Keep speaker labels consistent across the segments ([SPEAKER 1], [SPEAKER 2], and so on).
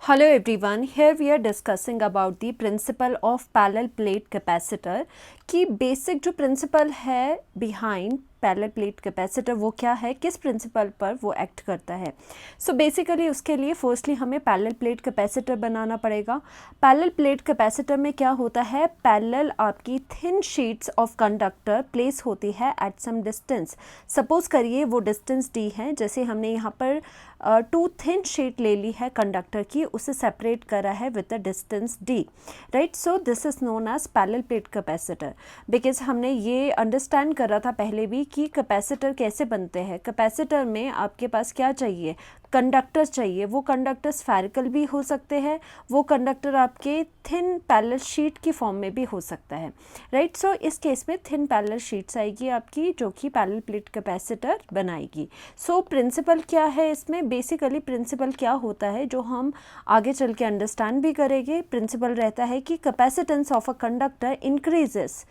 [SPEAKER 1] Hello everyone, here we are discussing about the principle of parallel plate capacitor कि basic जो principal है behind parallel plate capacitor वो क्या है, किस प्रिंसिपल पर वो एक्ट करता है। सो बेसिकली उसके लिए फर्स्टली हमें पैरेलल प्लेट कैपेसिटर बनाना पड़ेगा। पैरेलल प्लेट कैपेसिटर में क्या होता है, पैरेलल आपकी thin sheets of conductor place होती है एट सम डिस्टेंस। सपोज करिए वो डिस्टेंस डी है, जैसे हमने यहाँ पर टू थिन शीट ले ली है कंडक्टर की, उसे सेपरेट करा है with the distance D, right. So this is known as parallel plate capacitor. Because हमने ये अंडरस्टैंड करा था पहले भी कि कैपेसिटर कैसे बनते हैं। कैपेसिटर में आपके पास क्या चाहिए, कंडक्टर चाहिए। वो कंडक्टर स्फेरिकल भी हो सकते हैं, वो कंडक्टर आपके थिन पैरेलल शीट की फॉर्म में भी हो सकता है, राइट। सो इस केस में थिन पैरेलल शीट्स आएगी आपकी, जो कि पैरेलल प्लेट कैपेसिटर बनाएगी। सो प्रिंसिपल क्या है इसमें, बेसिकली प्रिंसिपल क्या होता है जो हम आगे चल के अंडरस्टैंड भी करेंगे। प्रिंसिपल रहता है कि capacitance of a conductor increases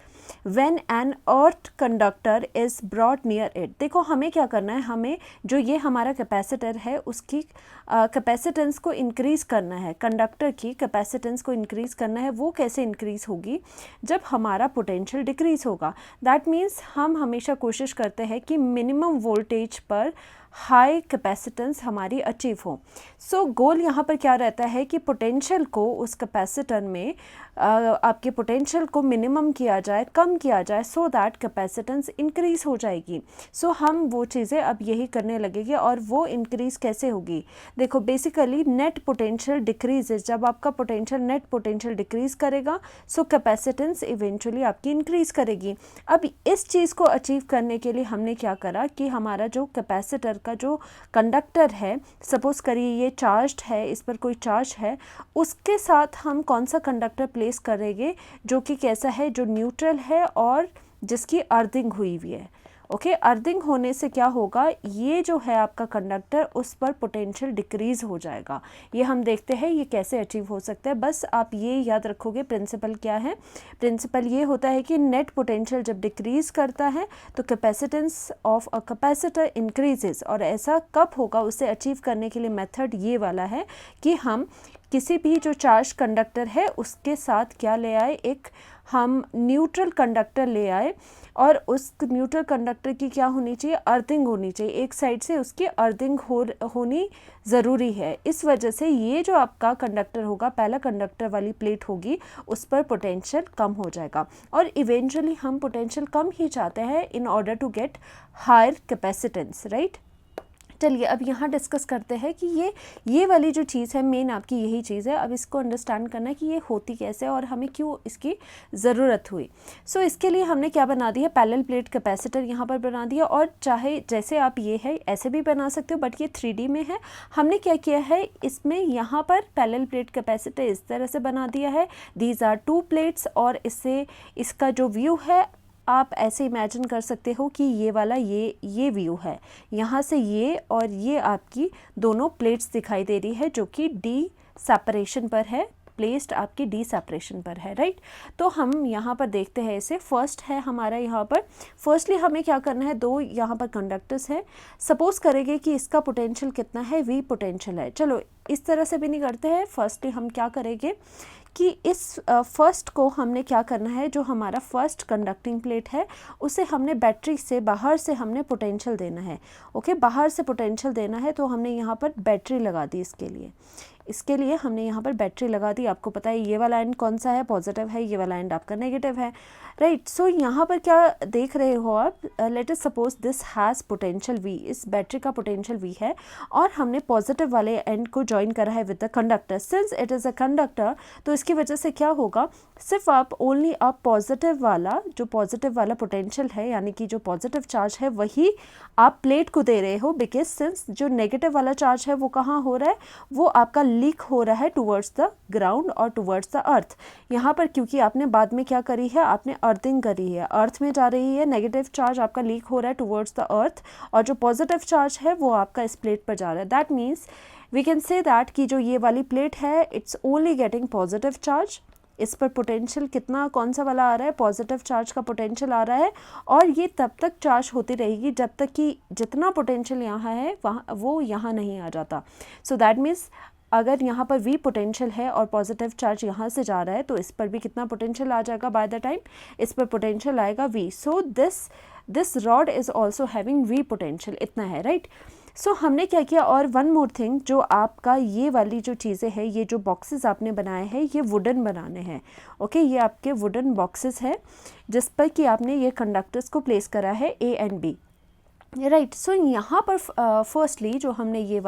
[SPEAKER 1] when an earth conductor is brought near it। देखो हमें क्या करना है, हमें जो ये हमारा कैपेसिटर है उसकी कैपेसिटेंस को इंक्रीज़ करना है, कंडक्टर की कैपेसिटेंस को इंक्रीज़ करना है। वो कैसे इंक्रीज़ होगी, जब हमारा पोटेंशियल डिक्रीज़ होगा। दैट मीन्स हम हमेशा कोशिश करते हैं कि मिनिमम वोल्टेज पर हाई कैपेसिटेंस हमारी अचीव हो। सो गोल यहाँ पर क्या रहता है कि पोटेंशियल को उस कैपेसिटर में आपके पोटेंशियल को मिनिमम किया जाए, कम किया जाए, सो दैट कैपेसिटेंस इंक्रीज़ हो जाएगी। सो हम वो चीज़ें अब यही करने लगेंगे। और वो इंक्रीज़ कैसे होगी, देखो बेसिकली नेट पोटेंशियल डिक्रीजेज। जब आपका पोटेंशियल नेट पोटेंशियल डिक्रीज़ करेगा, सो कैपेसिटेंस इवेंचुअली आपकी इंक्रीज़ करेगी। अब इस चीज़ को अचीव करने के लिए हमने क्या करा कि हमारा जो कैपेसिटर का जो कंडक्टर है, सपोज करिए ये चार्ज्ड है, इस पर कोई चार्ज है, उसके साथ हम कौन सा कंडक्टर प्लेस करेंगे जो कि कैसा है, जो न्यूट्रल है और जिसकी अर्थिंग हुई हुई है। ओके, अर्थिंग होने से क्या होगा, ये जो है आपका कंडक्टर, उस पर पोटेंशियल डिक्रीज़ हो जाएगा। ये हम देखते हैं ये कैसे अचीव हो सकता है। बस आप ये याद रखोगे प्रिंसिपल क्या है। प्रिंसिपल ये होता है कि नेट पोटेंशियल जब डिक्रीज़ करता है तो capacitance of a capacitor increases. और ऐसा कब होगा, उसे अचीव करने के लिए मेथड ये वाला है कि हम किसी भी जो चार्ज कंडक्टर है उसके साथ क्या ले आए, एक हम न्यूट्रल कंडक्टर ले आए। और उस न्यूट्रल कंडक्टर की क्या होनी चाहिए, अर्थिंग होनी चाहिए। एक साइड से उसकी अर्थिंग होनी ज़रूरी है। इस वजह से ये जो आपका कंडक्टर होगा, पहला कंडक्टर वाली प्लेट होगी, उस पर पोटेंशियल कम हो जाएगा। और इवेंचुअली हम पोटेंशियल कम ही चाहते हैं in order to get higher capacitance, right. चलिए अब यहाँ डिस्कस करते हैं कि ये वाली जो चीज़ है, मेन आपकी यही चीज़ है। अब इसको अंडरस्टैंड करना है कि ये होती कैसे और हमें क्यों इसकी ज़रूरत हुई। सो इसके लिए हमने क्या बना दिया, पैरेलल प्लेट कैपेसिटर यहाँ पर बना दिया। और चाहे जैसे आप ये है ऐसे भी बना सकते हो, बट ये 3D में है। हमने क्या किया है, इसमें यहाँ पर पैरेलल प्लेट कैपेसिटर इस तरह से बना दिया है। These are 2 plates. और इससे इसका जो व्यू है आप ऐसे इमेजिन कर सकते हो कि ये वाला ये व्यू है, यहाँ से ये और ये आपकी दोनों प्लेट्स दिखाई दे रही है जो कि डी सेपरेशन पर है, प्लेस्ड आपकी डी सेपरेशन पर है, राइट। तो हम यहाँ पर देखते हैं इसे। फर्स्ट है हमारा यहाँ पर, फर्स्टली हमें क्या करना है, 2 यहाँ पर कंडक्टर्स है। सपोज करेंगे कि इसका पोटेंशियल कितना है, V पोटेंशियल है। चलो इस तरह से भी नहीं करते हैं। फर्स्टली हम क्या करेंगे कि इस फर्स्ट को हमने क्या करना है, जो हमारा फर्स्ट कंडक्टिंग प्लेट है उसे हमने बैटरी से बाहर से हमने पोटेंशियल देना है। ओके, बाहर से पोटेंशियल देना है तो हमने यहाँ पर बैटरी लगा दी। इसके लिए हमने यहाँ पर बैटरी लगा दी। आपको पता है ये वाला एंड कौन सा है, पॉजिटिव है, ये वाला एंड आपका नेगेटिव है, राइट। सो यहाँ पर क्या देख रहे हो आप, let us suppose this has potential V, इस बैटरी का पोटेंशियल V है और हमने पॉजिटिव वाले एंड को ज्वाइन करा है with the conductor. Since it is a conductor, तो इसकी वजह से क्या होगा, सिर्फ आप ओनली आप पॉजिटिव वाला पोटेंशियल है, यानी कि जो पॉजिटिव चार्ज है वही आप प्लेट को दे रहे हो। बिकॉज सिंस जो नेगेटिव वाला चार्ज है वो कहाँ हो रहा है, वो आपका लीक हो रहा है टुवर्ड्स द ग्राउंड और टुवर्ड्स द अर्थ। यहाँ पर क्योंकि आपने बाद में क्या करी है, आपने अर्थिंग करी है, अर्थ में जा रही है, नेगेटिव चार्ज आपका लीक हो रहा है टुवर्ड्स द अर्थ, और जो पॉजिटिव चार्ज है वो आपका इस प्लेट पर जा रहा है। That means we can say that कि जो ये वाली प्लेट है, it's only getting positive charge. इस पर पोटेंशियल कितना, कौन सा वाला आ रहा है, पॉजिटिव चार्ज का पोटेंशियल आ रहा है। और ये तब तक चार्ज होती रहेगी जब तक कि जितना पोटेंशियल यहाँ है वहाँ वो यहाँ नहीं आ जाता। सो दैट मीन्स अगर यहाँ पर V पोटेंशियल है और पॉजिटिव चार्ज यहाँ से जा रहा है तो इस पर भी कितना पोटेंशियल आ जाएगा बाय द टाइम, इस पर पोटेंशियल आएगा V. So this rod is also having V potential, इतना है, राइट. सो हमने क्या किया, और वन मोर थिंग, जो आपका ये वाली जो चीज़ें हैं, ये जो बॉक्सेस आपने बनाए हैं ये वुडन बनाने हैं. ओके, ये आपके वुडन बॉक्सेस है जिस पर कि आपने ये कंडक्टर्स को प्लेस करा है A एंड B, राइट. सो यहाँ पर फर्स्टली जो हमने ये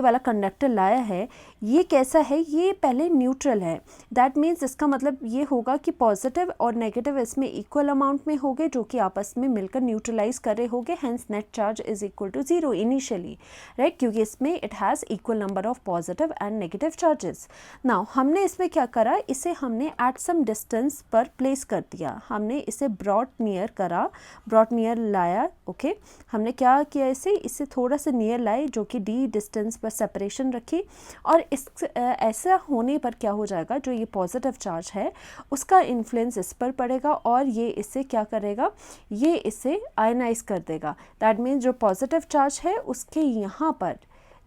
[SPEAKER 1] वाला कंडक्टर लाया है, ये कैसा है, ये पहले न्यूट्रल है. दैट मीन्स इसका मतलब ये होगा कि पॉजिटिव और नेगेटिव इसमें इक्वल अमाउंट में होंगे जो कि आपस में मिलकर न्यूट्रलाइज कर रहे होंगे. Hence net charge is equal to 0 initially, right, क्योंकि इसमें it has equal number of positive and negative charges. Now हमने इसमें क्या करा, इसे हमने एट सम डिस्टेंस पर प्लेस कर दिया. हमने इसे ब्रॉट नियर लाया. ओके, हमने क्या किया, इसे थोड़ा सा नियर लाए, जो कि D डिस्टेंस पर सेपरेशन रखी. और इस ऐसा होने पर क्या हो जाएगा, जो ये पॉजिटिव चार्ज है उसका इन्फ्लुएंस इस पर पड़ेगा और ये इसे क्या करेगा, ये इसे आयनाइज कर देगा. दैट मीन्स जो पॉजिटिव चार्ज है उसके यहाँ पर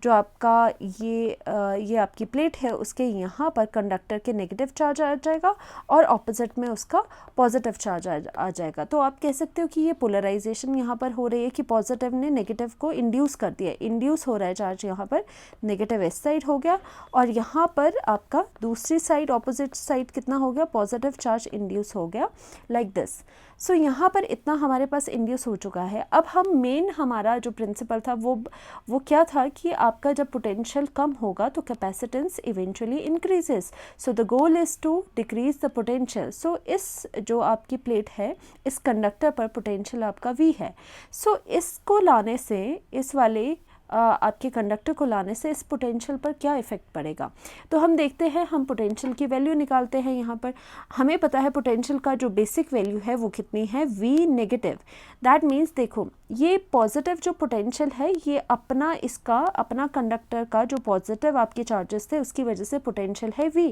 [SPEAKER 1] जो आपका ये आपकी प्लेट है उसके यहाँ पर कंडक्टर के नेगेटिव चार्ज आ जाएगा और ऑपोजिट में उसका पॉजिटिव चार्ज आ जाएगा. तो आप कह सकते हो कि ये पोलराइजेशन यहाँ पर हो रही है कि पॉजिटिव ने नेगेटिव को इंड्यूस कर दिया, इंड्यूस हो रहा है चार्ज यहाँ पर, नेगेटिव इस साइड हो गया और यहाँ पर आपका दूसरी साइड ऑपोजिट साइड कितना हो गया, पॉजिटिव चार्ज इंड्यूस हो गया, लाइक दिस. सो यहाँ पर इतना हमारे पास इंड्यूस हो चुका है. अब हम मेन हमारा जो प्रिंसिपल था वो क्या था कि आपका जब पोटेंशियल कम होगा तो capacitance eventually increases. So the goal is to decrease the potential. So इस जो आपकी प्लेट है, इस कंडक्टर पर पोटेंशियल आपका V है. सो इसको लाने से, इस वाले आपके कंडक्टर को लाने से इस पोटेंशियल पर क्या इफ़ेक्ट पड़ेगा. तो हम देखते हैं, हम पोटेंशियल की वैल्यू निकालते हैं. यहाँ पर हमें पता है पोटेंशियल का जो बेसिक वैल्यू है वो कितनी है, V नेगेटिव. दैट मीन्स देखो, ये पॉजिटिव जो पोटेंशियल है ये अपना कंडक्टर का जो पॉजिटिव आपके चार्जेस थे उसकी वजह से पोटेंशियल है V,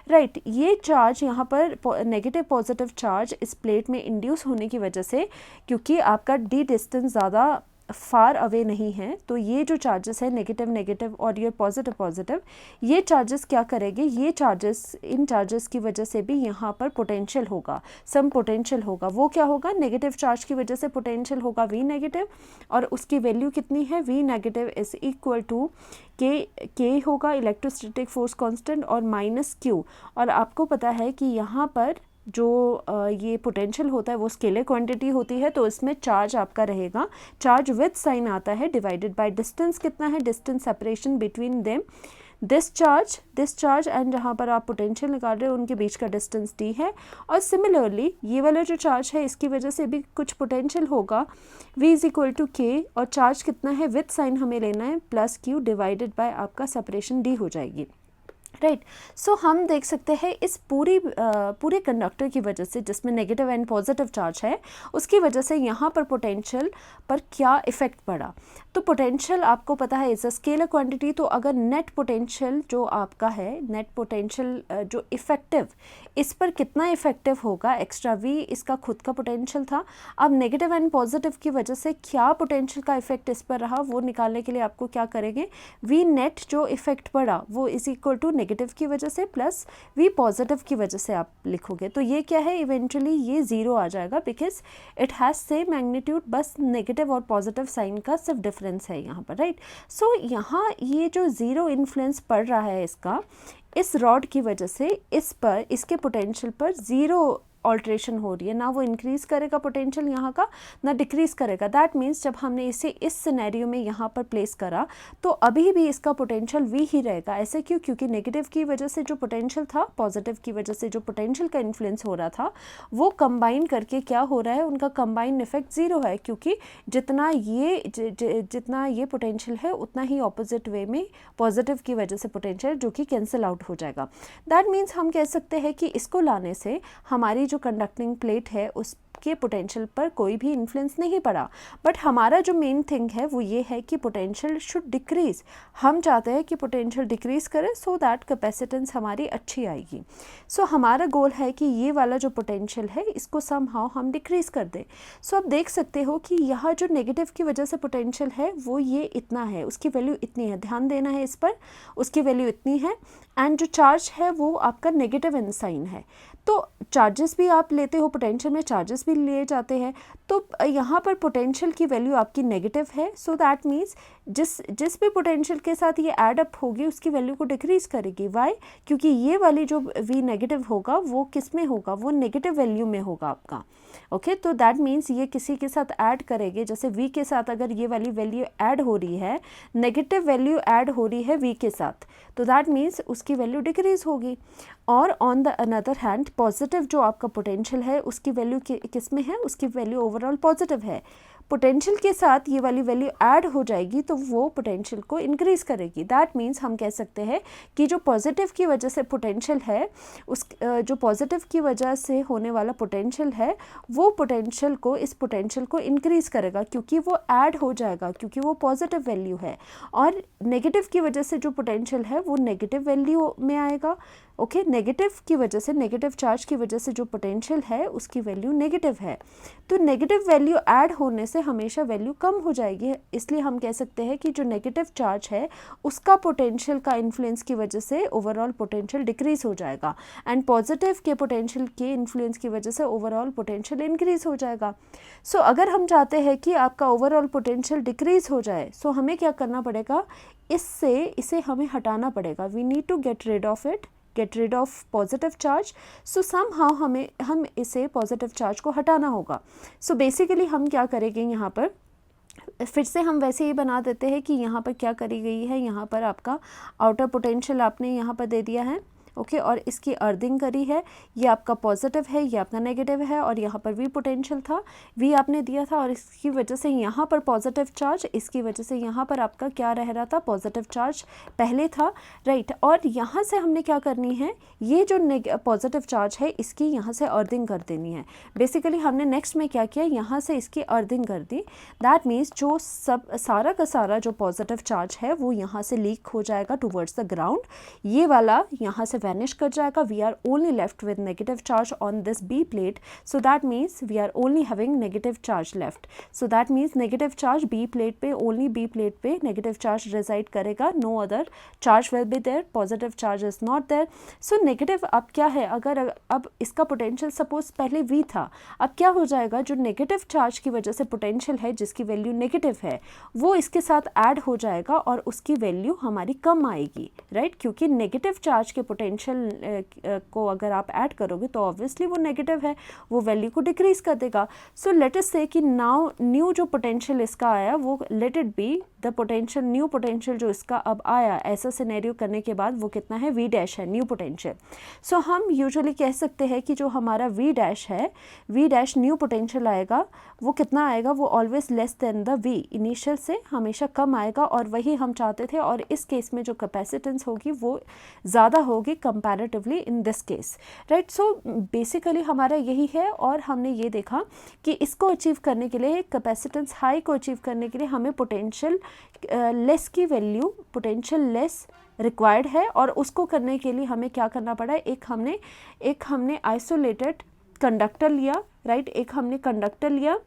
[SPEAKER 1] राइट. ये चार्ज यहाँ पर नेगेटिव पॉजिटिव चार्ज इस प्लेट में इंड्यूस होने की वजह से, क्योंकि आपका D डिस्टेंस ज़्यादा फार अवे नहीं है, तो ये जो चार्जेस है नेगेटिव और ये पॉजिटिव, ये चार्जेस क्या करेंगे, ये चार्जेस, इन चार्जेस की वजह से भी यहाँ पर पोटेंशियल होगा, सम पोटेंशियल होगा. वो क्या होगा, नेगेटिव चार्ज की वजह से पोटेंशियल होगा V नेगेटिव और उसकी वैल्यू कितनी है, V negative is equal to K होगा इलेक्ट्रोस्टैटिक फोर्स कांस्टेंट और माइनस Q. और आपको पता है कि यहाँ पर जो ये पोटेंशियल होता है वो स्केलर क्वांटिटी होती है, तो इसमें चार्ज आपका रहेगा, चार्ज विद साइन आता है, डिवाइडेड बाय डिस्टेंस कितना है, distance separation between them, this charge and जहाँ पर आप पोटेंशियल निकाल रहे हो उनके बीच का डिस्टेंस D है. और सिमिलरली ये वाला जो चार्ज है इसकी वजह से भी कुछ पोटेंशियल होगा, V is equal to K और चार्ज कितना है, विद साइन हमें लेना है, प्लस Q डिवाइडेड बाय आपका सेपरेशन D हो जाएगी, राइट. सो हम देख सकते हैं इस पूरे कंडक्टर की वजह से, जिसमें नेगेटिव एंड पॉजिटिव चार्ज है, उसकी वजह से यहाँ पर पोटेंशियल पर क्या इफ़ेक्ट पड़ा. तो पोटेंशियल आपको पता है इज़ अ स्केलर क्वांटिटी. तो अगर नेट पोटेंशियल जो आपका है, नेट पोटेंशियल जो इफ़ेक्टिव, इस पर कितना इफ़ेक्टिव होगा, एक्स्ट्रा V इसका खुद का पोटेंशियल था. अब नेगेटिव एंड पॉजिटिव की वजह से क्या पोटेंशियल का इफ़ेक्ट इस पर रहा, वो निकालने के लिए आपको क्या करेंगे, V नेट जो इफ़ेक्ट पड़ा वो इज इक्वल टू नेगेटिव की वजह से प्लस V पॉजिटिव की वजह से आप लिखोगे. तो ये क्या है, इवेंचुअली ये 0 आ जाएगा because it has same magnitude, बस नेगेटिव और पॉजिटिव साइन का सिर्फ डिफरेंस है यहाँ पर, राइट. सो यहाँ ये जो 0 इन्फ्लुएंस पड़ रहा है इसका, इस रॉड की वजह से इस पर, इसके पोटेंशियल पर 0 ऑल्ट्रेशन हो रही है, ना वो इंक्रीज़ करेगा पोटेंशियल यहाँ का, ना डिक्रीज़ करेगा. दैट मीन्स जब हमने इसे इस सिनेरियो में यहाँ पर प्लेस करा तो अभी भी इसका पोटेंशियल V ही रहेगा. ऐसे क्यों, क्योंकि नेगेटिव की वजह से जो पोटेंशियल था, पॉजिटिव की वजह से जो पोटेंशियल का इन्फ्लुएंस हो रहा था, वो कंबाइन करके क्या हो रहा है, उनका कंबाइन इफेक्ट 0 है, क्योंकि जितना ये पोटेंशियल है उतना ही ऑपोजिट वे में पॉजिटिव की वजह से पोटेंशियल जो कि कैंसिल आउट हो जाएगा. दैट मीन्स हम कह सकते हैं कि इसको लाने से हमारी जो कंडक्टिंग प्लेट है आपके पोटेंशियल पर कोई भी इन्फ्लुएंस नहीं पड़ा। बट हमारा जो मेन थिंग है वो ये है कि पोटेंशियल शुड डिक्रीज़। हम चाहते हैं कि पोटेंशियल डिक्रीज़ करे सो दैट कैपेसिटेंस हमारी अच्छी आएगी। सो हमारा गोल है कि ये वाला जो पोटेंशियल है इसको समहाउ हम डिक्रीज़ कर दें। सो आप देख सकते हो कि यहाँ जो नेगेटिव की वजह से पोटेंशियल है वो ये इतना है, उसकी वैल्यू इतनी है, ध्यान देना है इस पर, उसकी वैल्यू इतनी है। एंड जो चार्ज है वो आपका नेगेटिव इन साइन है। तो चार्जेस भी आप लेते हो, पोटेंशियल में चार्जेस भी लिए जाते हैं, तो यहाँ पर पोटेंशियल की वैल्यू आपकी नेगेटिव है। सो दैट मीन्स जिस भी पोटेंशियल के साथ ये ऐड अप होगी उसकी वैल्यू को डिक्रीज़ करेगी। वाई? क्योंकि ये वाली जो v नेगेटिव होगा वो किस में होगा, वो नेगेटिव वैल्यू में होगा आपका। ओके, तो दैट मीन्स ये किसी के साथ ऐड करेंगे, जैसे v के साथ अगर ये वाली वैल्यू ऐड हो रही है, नेगेटिव वैल्यू ऐड हो रही है v के साथ, तो दैट मीन्स उसकी वैल्यू डिक्रीज़ होगी। और on the another hand positive जो आपका पोटेंशियल है उसकी वैल्यू किस में है, उसकी वैल्यू ओवरऑल पॉजिटिव है। पोटेंशियल के साथ ये वाली वैल्यू ऐड हो जाएगी तो वो पोटेंशियल को इंक्रीज़ करेगी। दैट मीन्स हम कह सकते हैं कि जो पॉजिटिव की वजह से पोटेंशियल है, उस जो पॉजिटिव की वजह से होने वाला पोटेंशियल है वो पोटेंशियल को, इस पोटेंशियल को इंक्रीज़ करेगा क्योंकि वो ऐड हो जाएगा, क्योंकि वो पॉजिटिव वैल्यू है। और नेगेटिव की वजह से जो पोटेंशियल है वो नेगेटिव वैल्यू में आएगा। ओके, नेगेटिव की वजह से, नेगेटिव चार्ज की वजह से जो पोटेंशियल है उसकी वैल्यू नेगेटिव है। तो नेगेटिव वैल्यू ऐड होने से हमेशा वैल्यू कम हो जाएगी, इसलिए हम कह सकते हैं कि जो नेगेटिव चार्ज है उसका पोटेंशियल का इन्फ्लुएंस की वजह से ओवरऑल पोटेंशियल डिक्रीज़ हो जाएगा, एंड पॉजिटिव के पोटेंशियल के इन्फ्लुएंस की वजह से ओवरऑल पोटेंशियल इंक्रीज़ हो जाएगा। सो अगर हम चाहते हैं कि आपका ओवरऑल पोटेंशियल डिक्रीज़ हो जाए, सो हमें क्या करना पड़ेगा, इसे हमें हटाना पड़ेगा। We need to get rid of it, get rid of positive charge. So somehow हम इसे पॉजिटिव चार्ज को हटाना होगा। सो बेसिकली हम क्या करेंगे, यहाँ पर फिर से हम वैसे ही बना देते हैं कि यहाँ पर क्या करी गई है, यहाँ पर आपका आउटर पोटेंशियल आपने यहाँ पर दे दिया है। ओके, और इसकी अर्थिंग करी है, ये आपका पॉजिटिव है, ये आपका नेगेटिव है, और यहाँ पर v पोटेंशियल था, v आपने दिया था, और इसकी वजह से यहाँ पर पॉजिटिव चार्ज, इसकी वजह से यहाँ पर आपका क्या रह रहा था, पॉजिटिव चार्ज पहले था, राइट। और यहाँ से हमने क्या करनी है, ये जो पॉजिटिव चार्ज है इसकी यहाँ से अर्थिंग कर देनी है। बेसिकली हमने नेक्स्ट में क्या किया, यहाँ से इसकी अर्थिंग कर दी। दैट मीन्स जो सारा का सारा जो पॉजिटिव चार्ज है वो यहाँ से लीक हो जाएगा टूवर्ड्स द ग्राउंड, ये वाला यहाँ से वैनिश कर जाएगा। We are only left with negative charge on this B plate, so that means we are only having negative charge left. So that means negative charge B plate पे, only B plate पे negative charge reside करेगा, no other charge will be there, positive charge is not there. So negative अब क्या है, अगर अब इसका potential suppose पहले v था, अब क्या हो जाएगा, जो नेगेटिव चार्ज की वजह से पोटेंशियल है जिसकी वैल्यू नेगेटिव है वो इसके साथ ऐड हो जाएगा और उसकी वैल्यू हमारी कम आएगी, राइट। क्योंकि नेगेटिव चार्ज के पोटेंशियल को अगर आप ऐड करोगे तो ऑब्वियसली वो नेगेटिव है, वो वैल्यू को डिक्रीज कर देगा। सो लेट अस से कि नाउ न्यू जो पोटेंशियल इसका आया वो let it be the potential, new potential जो इसका अब आया ऐसा सिनेरियो करने के बाद वो कितना है, v डैश है, न्यू पोटेंशियल। सो हम यूजुअली कह सकते हैं कि जो हमारा v डैश है, v डैश न्यू पोटेंशियल आएगा, वो कितना आएगा, वो always less than the v, initial से हमेशा कम आएगा, और वही हम चाहते थे। और इस केस में जो कैपेसिटेंस होगी वो ज़्यादा होगी comparatively in this case, right. So basically हमारा यही है, और हमने ये देखा कि इसको अचीव करने के लिए, कैपेसिटेंस हाई को अचीव करने के लिए हमें पोटेंशियल लेस की वैल्यू, पोटेंशियल लेस रिक्वायर्ड है, और उसको करने के लिए हमें क्या करना पड़ा, एक हमने आइसोलेटेड कंडक्टर लिया, राइट। एक हमने कंडक्टर लिया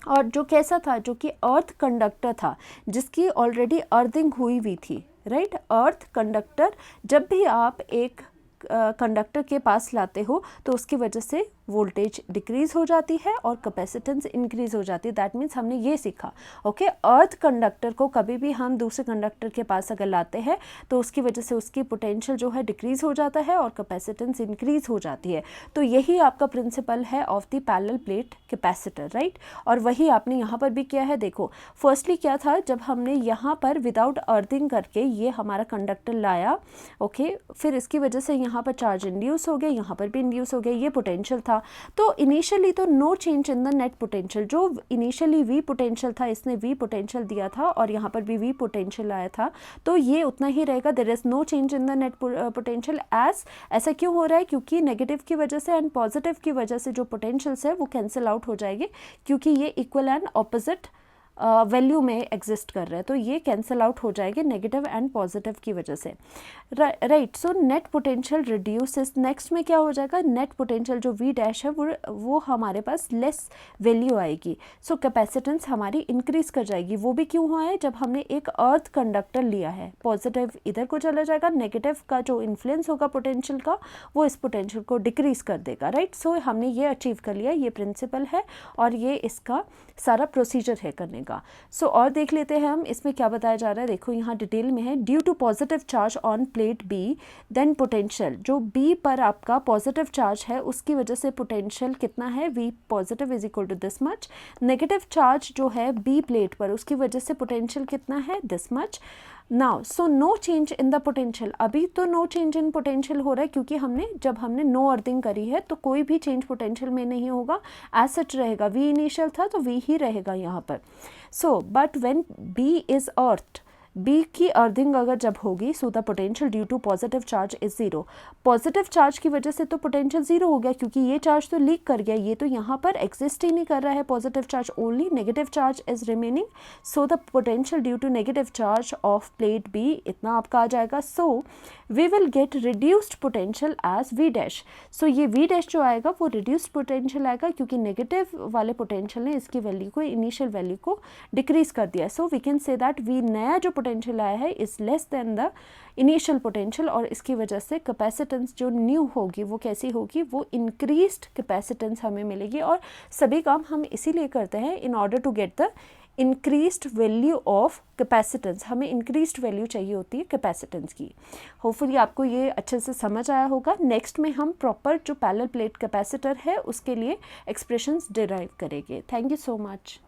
[SPEAKER 1] और जो कैसा था, जो कि अर्थ कंडक्टर था, जिसकी ऑलरेडी अर्थिंग हुई हुई थी, राइट। अर्थ कंडक्टर जब भी आप एक कंडक्टर के पास लाते हो तो उसकी वजह से वोल्टेज डिक्रीज़ हो जाती है और कैपेसिटेंस इंक्रीज़ हो जाती है। दैट मीन्स हमने ये सीखा, ओके। अर्थ कंडक्टर को कभी भी हम दूसरे कंडक्टर के पास अगर लाते हैं तो उसकी वजह से उसकी पोटेंशियल जो है डिक्रीज़ हो जाता है और कैपेसिटेंस इंक्रीज़ हो जाती है। तो यही आपका प्रिंसिपल है of the parallel plate capacitor, right. और वही आपने यहाँ पर भी किया है। देखो फर्स्टली क्या था, जब हमने यहाँ पर विदाउट अर्थिंग करके ये हमारा कंडक्टर लाया, ओके, फिर इसकी वजह से यहाँ पर चार्ज इंड्यूस हो गया, यहाँ पर भी इंड्यूस हो गया, ये पोटेंशियल था। था। तो इनिशियली तो no change in the net potential, जो इनिशियली वी पोटेंशियल था इसने वी पोटेंशियल दिया था और यहाँ पर भी वी पोटेंशियल आया था, तो ये उतना ही रहेगा। There is no change in the net potential as, ऐसा क्यों हो रहा है, क्योंकि नेगेटिव की वजह से एंड पॉजिटिव की वजह से जो पोटेंशियल्स है वो कैंसिल आउट हो जाएंगे, क्योंकि ये इक्वल एंड ऑपोजिट वैल्यू में एग्जिस्ट कर रहे हैं, तो ये कैंसिल आउट हो जाएंगे नेगेटिव एंड पॉजिटिव की वजह से। Right, so net potential reduces, next में क्या हो जाएगा, नेट पोटेंशियल जो वी डैश है वो हमारे पास लेस वैल्यू आएगी, सो कैपेसिटेंस हमारी इंक्रीज कर जाएगी। वो भी क्यों हुआ है, जब हमने एक अर्थ कंडक्टर लिया है, पॉजिटिव इधर को चला जाएगा, नेगेटिव का जो इन्फ्लुएंस होगा पोटेंशियल का वो इस पोटेंशियल को डिक्रीज कर देगा। राइट, सो हमने ये अचीव कर लिया, ये प्रिंसिपल है और ये इसका सारा प्रोसीजर है करने का। सो और देख लेते हैं हम इसमें क्या बताया जा रहा है। देखो यहाँ डिटेल में है, due to positive charge on plate B then potential, जो बी पर आपका पॉजिटिव चार्ज है उसकी वजह से पोटेंशियल कितना है, V positive is equal to this much. Negative charge जो है बी प्लेट पर उसकी वजह से पोटेंशियल कितना है, this much. Now so no change in the potential, अभी तो नो चेंज इन पोटेंशियल हो रहा है क्योंकि जब हमने नो अर्थिंग करी है तो कोई भी चेंज पोटेंशियल में नहीं होगा, एज सच रहेगा, वी इनिशियल था तो वी ही रहेगा यहाँ पर। So but when B is earth, B की अर्थिंग अगर जब होगी, so the potential due to positive charge is zero, positive charge की वजह से तो पोटेंशियल ज़ीरो हो गया क्योंकि ये चार्ज तो लीक कर गया, ये तो यहाँ पर एग्जिस्ट ही नहीं कर रहा है positive charge, only negative charge is remaining. So the potential due to negative charge of plate B इतना आपका आ जाएगा। So we will get reduced potential as we dash, so ये वी डैश जो आएगा वो रिड्यूस्ड पोटेंशियल आएगा क्योंकि नेगेटिव वाले पोटेंशियल ने इसकी वैल्यू को, इनिशियल वैल्यू को डिक्रीज कर दिया। So we can say that we नया जो पोटेंशियल आया है is less than the initial potential, और इसकी वजह से कैपेसिटेंस जो न्यू होगी वो कैसी होगी, वो इंक्रीज्ड कैपेसिटेंस हमें मिलेगी। और सभी काम हम इसीलिए करते हैं in order to get the increased value of capacitance, हमें इंक्रीज्ड वैल्यू चाहिए होती है कैपेसिटेंस की। होपफुली आपको ये अच्छे से समझ आया होगा। नेक्स्ट में हम प्रॉपर जो पैरेलल प्लेट कैपेसिटर है उसके लिए एक्सप्रेशंस डिराइव करेंगे। Thank you so much.